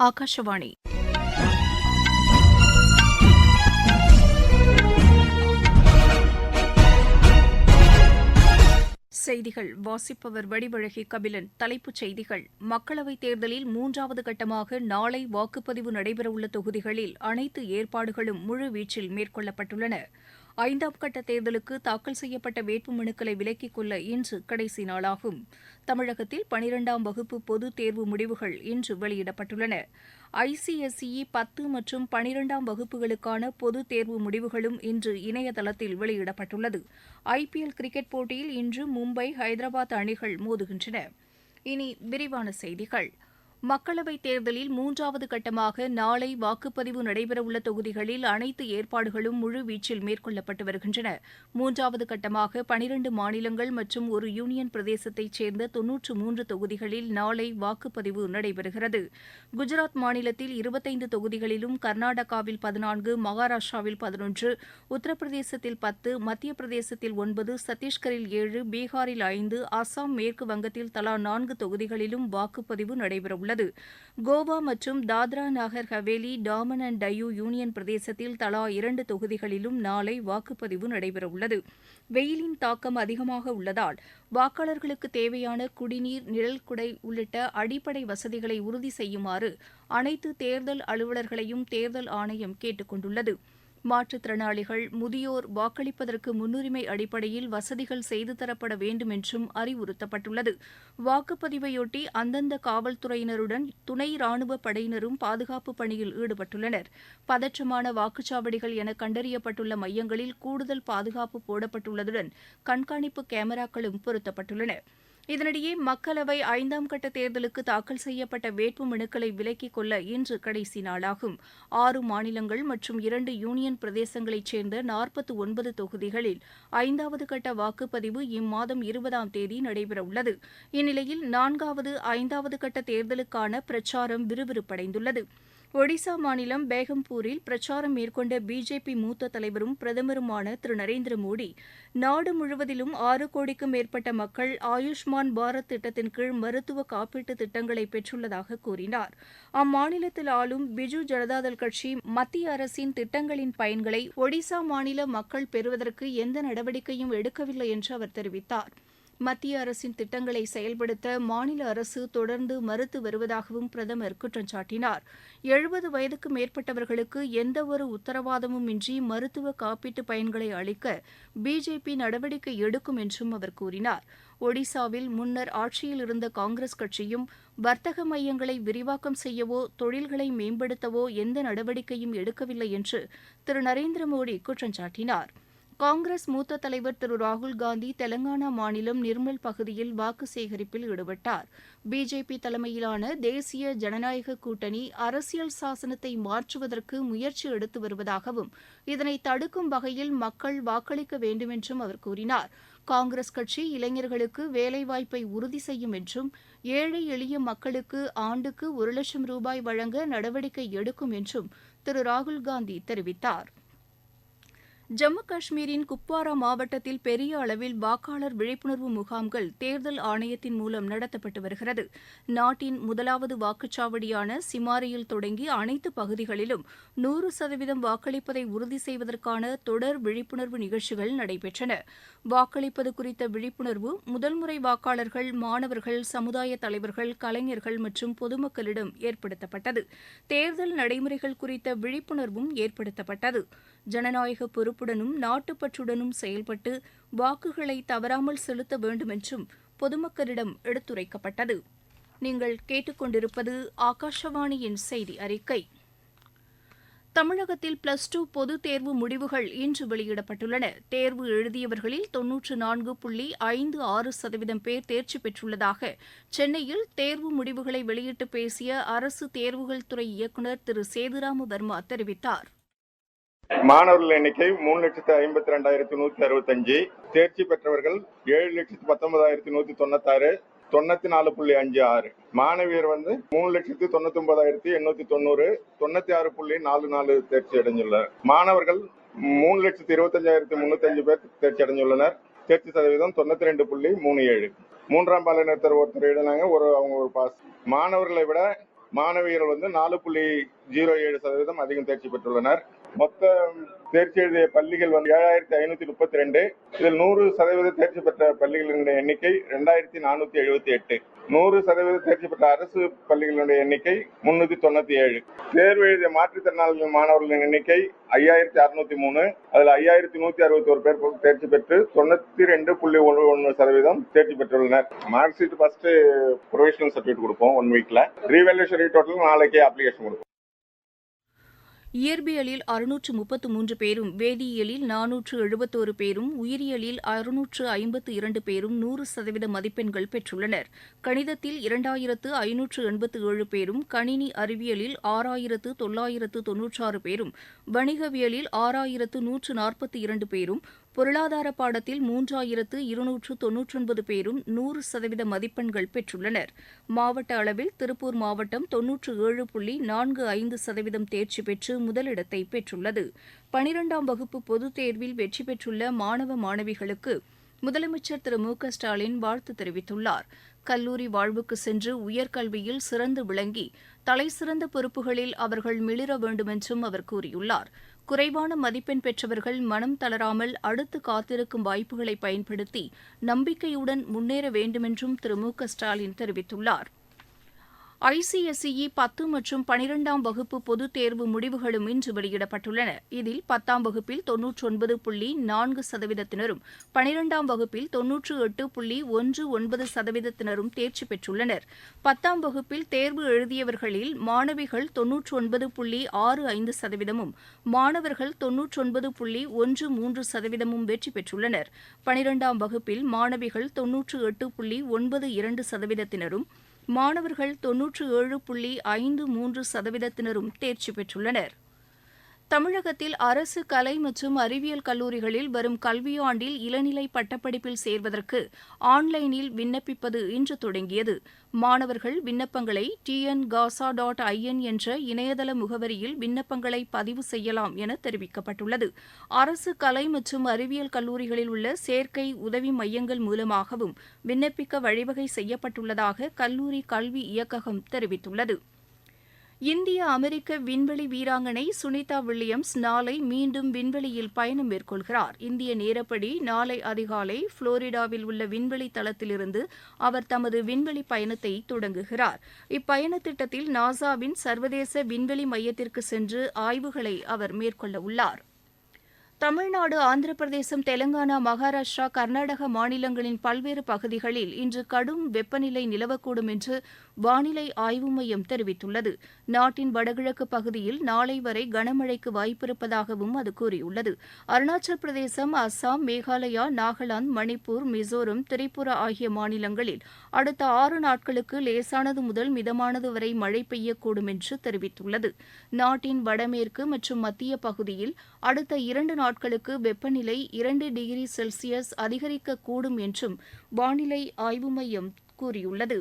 ஆகாஷவாணி. செய்திகள் வாசிப்பவர் வடிவழகி கபிலன். தலைப்புச் செய்திகள்: மக்களவைத் தேர்தலில் 3வது கட்டமாக நாளை வாக்குப்பதிவு நடைபெறவுள்ள தொகுதிகளில் அனைத்து ஏற்பாடுகளும் முழுவீச்சில் மேற்கொள்ளப்பட்டுள்ளன. 5ஆம் கட்ட தேர்தலுக்கு தாக்கல் செய்யப்பட்ட வேட்புமனுக்களை விலக்கிக் கொள்ள இன்று கடைசி நாளாகும். தமிழகத்தில் 12ஆம் வகுப்பு பொதுத் தேர்வு முடிவுகள் இன்று வெளியிடப்பட்டுள்ளன. ICSE 10 மற்றும் 12ஆம் வகுப்புகளுக்கான பொதுத் தேர்வு முடிவுகளும் இன்று இணையதளத்தில் வெளியிடப்பட்டுள்ளது. IPL கிரிக்கெட் போட்டியில் இன்று மும்பை, ஹைதராபாத் அணிகள் மோதுகின்றன. இனி விரிவான செய்திகள். மக்களவைத் தேர்தலில் 3வது கட்டமாக நாளை வாக்குப்பதிவு நடைபெறவுள்ள தொகுதிகளில் அனைத்து ஏற்பாடுகளும் முழுவீச்சில் மேற்கொள்ளப்பட்டு வருகின்றன. 3வது கட்டமாக 12 மாநிலங்கள் மற்றும் ஒரு யூனியன் பிரதேசத்தைச் சேர்ந்த 93 தொகுதிகளில் நாளை வாக்குப்பதிவு நடைபெறுகிறது. குஜராத் மாநிலத்தில் 25 தொகுதிகளிலும், கர்நாடகாவில் 14, மகாராஷ்டிராவில் 11, உத்தரப்பிரதேசத்தில் 10, மத்திய பிரதேசத்தில் 9, சத்தீஸ்கரில் 7, பீகாரில் 5, அசாம், மேற்கு வங்கத்தில் தலா 4 தொகுதிகளிலும் வாக்குப்பதிவு நடைபெறவுள்ளது. கோவா மற்றும் தாத்ரா நாகர் ஹவேலி, டாமன் அண்ட் டையூ யூனியன் பிரதேசத்தில் தலா 2 தொகுதிகளிலும் நாளை வாக்குப்பதிவு நடைபெறவுள்ளது. வெயிலின் தாக்கம் அதிகமாக உள்ளதால் வாக்காளர்களுக்கு தேவையான குடிநீர், நிழல்குடை உள்ளிட்ட அடிப்படை வசதிகளை உறுதி செய்யுமாறு அனைத்து தேர்தல் அலுவலர்களையும் தேர்தல் ஆணையம் கேட்டுக் கொண்டுள்ளது. மாற்றுத்திறனாளிகள், முதியோர் வாக்களிப்பதற்கு முன்னுரிமை அடிப்படையில் வசதிகள் செய்து தரப்பட வேண்டும் என்றும் அறிவுறுத்தப்பட்டுள்ளது. வாக்குப்பதிவையொட்டி அந்தந்த காவல்துறையினருடன் துணை ராணுவப் படையினரும் பாதுகாப்பு பணியில் ஈடுபட்டுள்ளனர். பதற்றமான வாக்குச்சாவடிகள் என கண்டறியப்பட்டுள்ள மையங்களில் கூடுதல் பாதுகாப்பு போடப்பட்டுள்ளதுடன் கண்காணிப்பு கேமராக்களும் பொருத்தப்பட்டுள்ளன. இதனிடையே மக்களவை 5ஆம் கட்ட தேர்தலுக்கு தாக்கல் செய்யப்பட்ட வேட்புமனுக்களை விலக்கிக் கொள்ள இன்று கடைசி நாளாகும். 6 மாநிலங்கள் மற்றும் 2 யூனியன் பிரதேசங்களைச் சேர்ந்த 49 தொகுதிகளில் 5வது கட்ட வாக்குப்பதிவு இம்மாதம் 20ஆம் தேதி நடைபெறவுள்ளது. இந்நிலையில் 4வது, 5வது கட்ட தேர்தலுக்கான பிரச்சாரம் விறுவிறுப்படைந்துள்ளது. ஒடிசா மாநிலம் பேகம்பூரில் பிரச்சாரம் மேற்கொண்ட பிஜேபி மூத்த தலைவரும் பிரதமருமான திரு நரேந்திர மோடி, நாடு முழுவதிலும் 6 கோடிக்கும் மேற்பட்ட மக்கள் ஆயுஷ்மான் பாரத் திட்டத்தின் கீழ் மருத்துவ காப்பீட்டு திட்டங்களை பெற்றுள்ளதாக கூறினார். அம்மாநிலத்தில் ஆளும் பிஜு ஜனதாதள் கட்சி மத்திய அரசின் திட்டங்களின் பயன்களை ஒடிசா மாநில மக்கள் பெறுவதற்கு எந்த நடவடிக்கையும் எடுக்கவில்லை என்று அவர் தெரிவித்தார். மத்திய அரசின் திட்டங்களை செயல்படுத்த மாநில அரசு தொடர்ந்து மறுத்து வருவதாகவும் பிரதமர் குற்றம் சாட்டினார். 70 வயதுக்கு மேற்பட்டவர்களுக்கு எந்தவொரு உத்தரவாதமும் இன்றி மருத்துவ காப்பீட்டு பயன்களை அளிக்க பிஜேபி நடவடிக்கை எடுக்கும் என்றும் அவர் கூறினார். ஒடிசாவில் முன்னர் ஆட்சியில் இருந்த காங்கிரஸ் கட்சியும் வர்த்தக மையங்களை விரிவாக்கம் செய்யவோ, தொழில்களை மேம்படுத்தவோ எந்த நடவடிக்கையும் எடுக்கவில்லை என்று திரு நரேந்திர மோடி குற்றம் சாட்டினார். காங்கிரஸ் மூத்த தலைவர் திரு ராகுல்காந்தி தெலங்கானா மாநிலம் நிர்மல் பகுதியில் வாக்கு சேகரிப்பில் ஈடுபட்டார். பிஜேபி தலைமையிலான தேசிய ஜனநாயக கூட்டணி அரசியல் சாசனத்தை மாற்றுவதற்கு முயற்சி எடுத்து வருவதாகவும், இதனை தடுக்கும் வகையில் மக்கள் வாக்களிக்க வேண்டுமென்றும் அவர் கூறினார். காங்கிரஸ் கட்சி இளைஞர்களுக்கு வேலைவாய்ப்பை உறுதி செய்யும் என்றும், ஏழை எளிய மக்களுக்கு ஆண்டுக்கு 1 லட்சம் ரூபாய் வழங்க நடவடிக்கை எடுக்கும் என்றும் திரு ராகுல்காந்தி தெரிவித்தார். ஜம்மு காஷ்மீரின் குப்வாரா மாவட்டத்தில் பெரிய அளவில் வாக்காளர் விழிப்புணர்வு முகாம்கள் தேர்தல் ஆணையத்தின் மூலம் நடத்தப்பட்டு வருகிறது. நாட்டின் முதலாவது வாக்குச்சாவடியான சிமாரியில் தொடங்கி அனைத்து பகுதிகளிலும் 100% வாக்களிப்பதை உறுதி செய்வதற்கான தொடர் விழிப்புணர்வு நிகழ்ச்சிகள் நடைபெற்றன. வாக்களிப்பது குறித்த விழிப்புணர்வு முதல் முறை வாக்காளர்கள், மாணவர்கள், சமுதாய தலைவர்கள், கலைஞர்கள் மற்றும் பொதுமக்களிடம் ஏற்படுத்தப்பட்டது. தேர்தல் நடைமுறைகள் குறித்த விழிப்புணர்வும் ஏற்படுத்தப்பட்டது. ஜனநாயக பொறுப்புடனும் நாட்டுப்பற்றுடனும் செயல்பட்டு வாக்குகளை தவறாமல் செலுத்த வேண்டுமென்றும் பொதுமக்களிடம் எடுத்துரைக்கப்பட்டது. நீங்கள் கேட்டுக்கொண்டிருப்பது ஆகாஷவாணியின் செய்தி அறிக்கை. தமிழகத்தில் +2 பொதுத் தேர்வு முடிவுகள் இன்று வெளியிடப்பட்டுள்ளன. தேர்வு எழுதியவர்களில் 94.56% பேர் தேர்ச்சி பெற்றுள்ளதாக சென்னையில் தேர்வு முடிவுகளை வெளியிட்டு பேசிய அரசு தேர்வுகள் துறை இயக்குநர் திரு சேதுராம வர்மா தெரிவித்தார். மாணவர்கள் எண்ணிக்கை 3,52,165, தேர்ச்சி பெற்றவர்கள் 7,19,196, 94.56. மாணவியர் 3,99,890, 96.44 தேர்ச்சி அடைந்துள்ளனர். மாணவர்கள் 3,25,305 பேர் தேர்ச்சி அடைந்துள்ளனர். தேர்ச்சி சதவீதம் 92.37. 3ஆம் பாலினத்தர் ஒருத்தர் எழுதினாங்க, அவங்க ஒரு பாஸ். மாணவர்களை விட மாணவியர்கள் 4.07% அதிகம் தேர்ச்சி பெற்றுள்ளனர். மொத்த தேர்ச்சி எழுதிய பள்ளிகள் 7532. இதில் 100% தேர்ச்சி பெற்ற பள்ளிகளின் எண்ணிக்கை 2478. 100% தேர்ச்சி பெற்ற அரசு பள்ளிகளுடைய எண்ணிக்கை 397. தேர்வு எழுதிய மாற்றுத்திறனாளி மாணவர்களின் எண்ணிக்கை 5603. அதில் 5161 பேர் தேர்ச்சி பெற்று 92.11% தேர்ச்சி பெற்றுள்ளனர். Mark sheet first provisional certificate கொடுப்போம் 1 வீக்ல. ரீவேல்யூஷன் ரீடோட்டல் நாளைக்கே அப்ளிகேஷன் கொடுப்போம். இயற்பியலில் 633 பேரும், வேதியியலில் 471 பேரும், உயிரியலில் 652 பேரும் 100% மதிப்பெண்கள் பெற்றுள்ளனர். கணிதத்தில் 2587 பேரும், கணினி அறிவியலில் 6996 பேரும், வணிகவியலில் 6142 பேரும், பொருளாதார பாடத்தில் 3299 பேரும் 100% மதிப்பெண்கள் பெற்றுள்ளனர். மாவட்ட அளவில் திருப்பூர் மாவட்டம் 97.45% தேர்ச்சி பெற்று முதலிடத்தை பெற்றுள்ளது. 12ஆம் வகுப்பு பொதுத் தேர்வில் வெற்றி பெற்றுள்ள மாணவ மாணவிகளுக்கு முதலமைச்சர் திரு மு க ஸ்டாலின் வாழ்த்து தெரிவித்துள்ளார். கல்லூரி வாழ்வுக்கு சென்று உயர்கல்வியில் சிறந்து விளங்கி தலைசிறந்த பொறுப்புகளில் அவர்கள் மிளிர வேண்டுமென்றும் அவர் கூறியுள்ளார். குறைவான மதிப்பெண் பெற்றவர்கள் மனம் தளராமல் அடுத்து காத்திருக்கும் வாய்ப்புகளை பயன்படுத்தி நம்பிக்கையுடன் முன்னேற வேண்டுமென்றும் திரு மு க ஸ்டாலின் தெரிவித்துள்ளார். ICSE 10 மற்றும் 12ஆம் வகுப்பு பொதுத் தேர்வு முடிவுகளும் இன்று வெளியிடப்பட்டுள்ளன. இதில் 10ஆம் வகுப்பில் 99.4%, 12ஆம் வகுப்பில் 98.19%, தேர்ச்சி பெற்றுள்ளனர். 10ஆம் வகுப்பில் தேர்வு எழுதியவர்களில் மாணவிகள் 99.65%, மாணவர்கள் 99.13% வெற்றி பெற்றுள்ளனர். 12ஆம் வகுப்பில் மாணவிகள் 98.92%, மாணவர்கள் 97.53% தேர்ச்சி பெற்றுள்ளனர். தமிழகத்தில் அரசு கலை மற்றும் அறிவியல் கல்லூரிகளில் வரும் கல்வியாண்டில் இளநிலை பட்டப்படிப்பில் சேர்வதற்கு ஆன்லைனில் விண்ணப்பிப்பது இன்று தொடங்கியது. மாணவர்கள் விண்ணப்பங்களை tngasa.in என்ற இணையதள முகவரியில் விண்ணப்பங்களை பதிவு செய்யலாம் என தெரிவிக்கப்பட்டுள்ளது. அரசு கலை மற்றும் அறிவியல் கல்லூரிகளில் உள்ள சேர்க்கை உதவி மையங்கள் மூலமாகவும் விண்ணப்பிக்க வழிவகை செய்யப்பட்டுள்ளதாக கல்லூரி கல்வி இயக்ககம் தெரிவித்துள்ளது. இந்திய அமெரிக்க விண்வெளி வீராங்கனை சுனிதா வில்லியம்ஸ் நாளை மீண்டும் விண்வெளியில் பயணம் மேற்கொள்கிறார். இந்திய நேரப்படி நாளை அதிகாலை புளோரிடாவில் உள்ள விண்வெளி தளத்திலிருந்து அவர் தமது விண்வெளி பயணத்தை தொடங்குகிறார். இப்பயண திட்டத்தில் நாசாவின் சர்வதேச விண்வெளி மையத்திற்கு சென்று ஆய்வுகளை அவர் மேற்கொள்ள உள்ளார். தமிழ்நாடு, ஆந்திர பிரதேசம், தெலங்கானா, மகாராஷ்டிரா, கர்நாடக மாநிலங்களின் பல்வேறு பகுதிகளில் இன்று கடும் வெப்பநிலை நிலவக்கூடும் என்று வானிலை ஆய்வு மையம் தெரிவித்துள்ளது. நாட்டின் வடகிழக்கு பகுதியில் நாளை வரை கனமழைக்கு வாய்ப்பிருப்பதாகவும் அது கூறியுள்ளது. அருணாச்சல் பிரதேசம், அஸ்ஸாம், மேகாலயா, நாகாலாந்து, மணிப்பூர், மிசோரம், திரிபுரா ஆகிய மாநிலங்களில் அடுத்த 6 நாட்களுக்கு லேசானது முதல் மிதமானது வரை மழை பெய்யக்கூடும் என்று தெரிவித்துள்ளது. நாட்டின் வடமேற்கு மற்றும் மத்திய பகுதியில் அடுத்த 2 நாட்களுக்கு வெப்பநிலை 2 டிகிரி செல்சியஸ் அதிகரிக்கக்கூடும் என்றும் வானிலை ஆய்வு மையம் கூறியுள்ளது.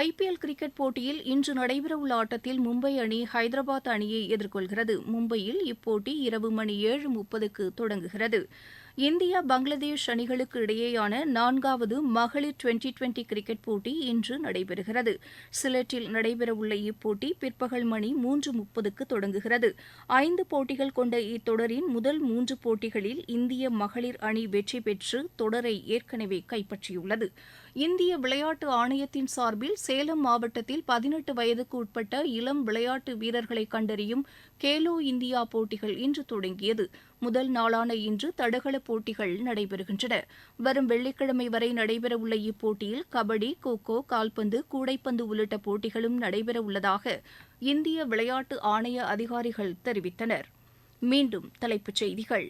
IPL கிரிக்கெட் போட்டியில் இன்று நடைபெறவுள்ள ஆட்டத்தில் மும்பை அணி ஹைதராபாத் அணியை எதிர்கொள்கிறது. மும்பையில் இப்போட்டி இரவு மணி 7:30க்கு தொடங்குகிறது. இந்தியா, பங்களாதேஷ் அணிகளுக்கு இடையேயான 4வது மகளிர் டுவெண்டி கிரிக்கெட் போட்டி இன்று நடைபெறுகிறது. சிலட்டில் நடைபெறவுள்ள இப்போட்டி பிற்பகல் மணி 3:30க்கு தொடங்குகிறது. 5 போட்டிகள் கொண்ட இத்தொடரின் முதல் 3 போட்டிகளில் இந்திய மகளிர் அணி வெற்றி பெற்று தொடரை ஏற்கனவே கைப்பற்றியுள்ளது. இந்திய விளையாட்டு ஆணையத்தின் சார்பில் சேலம் மாவட்டத்தில் 18 வயதுக்கு உட்பட்ட இளம் விளையாட்டு வீரர்களை கண்டறியும் கேலோ இந்தியா போட்டிகள் இன்று தொடங்கியது. முதல் நாளான இன்று தடகள போட்டிகள் நடைபெறுகின்றன. வரும் வெள்ளிக்கிழமை வரை நடைபெறவுள்ள இப்போட்டியில் கபடி, கோகோ, கால்பந்து, கூடைப்பந்து உள்ளிட்ட போட்டிகளும் நடைபெறவுள்ளதாக இந்திய விளையாட்டு ஆணைய அதிகாரிகள் தெரிவித்தனர். மீண்டும் தலைப்புச் செய்திகள்.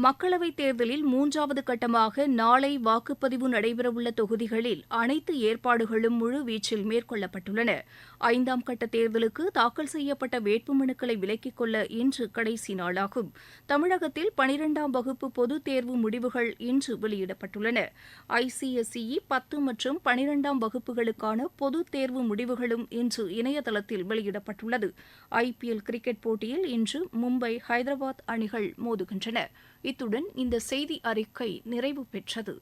மக்களவைத் தேர்தலில் 3வது கட்டமாக நாளை வாக்குப்பதிவு நடைபெறவுள்ள தொகுதிகளில் அனைத்து ஏற்பாடுகளும் முழுவீச்சில் மேற்கொள்ளப்பட்டுள்ளன. 5ஆம் கட்ட தேர்தலுக்கு தாக்கல் செய்யப்பட்ட வேட்புமனுக்களை விலக்கிக் கொள்ள இன்று கடைசி நாளாகும். தமிழகத்தில் 12ஆம் வகுப்பு பொதுத் தேர்வு முடிவுகள் இன்று வெளியிடப்பட்டுள்ளன. ICSE 10 மற்றும் 12ஆம் வகுப்புகளுக்கான பொதுத் தேர்வு முடிவுகளும் இன்று இணையதளத்தில் வெளியிடப்பட்டுள்ளது. IPL கிரிக்கெட் போட்டியில் இன்று மும்பை, ஹைதராபாத் அணிகள் மோதுகின்றன. இத்துடன் இந்த செய்தி அறிக்கை நிறைவு பெற்றது.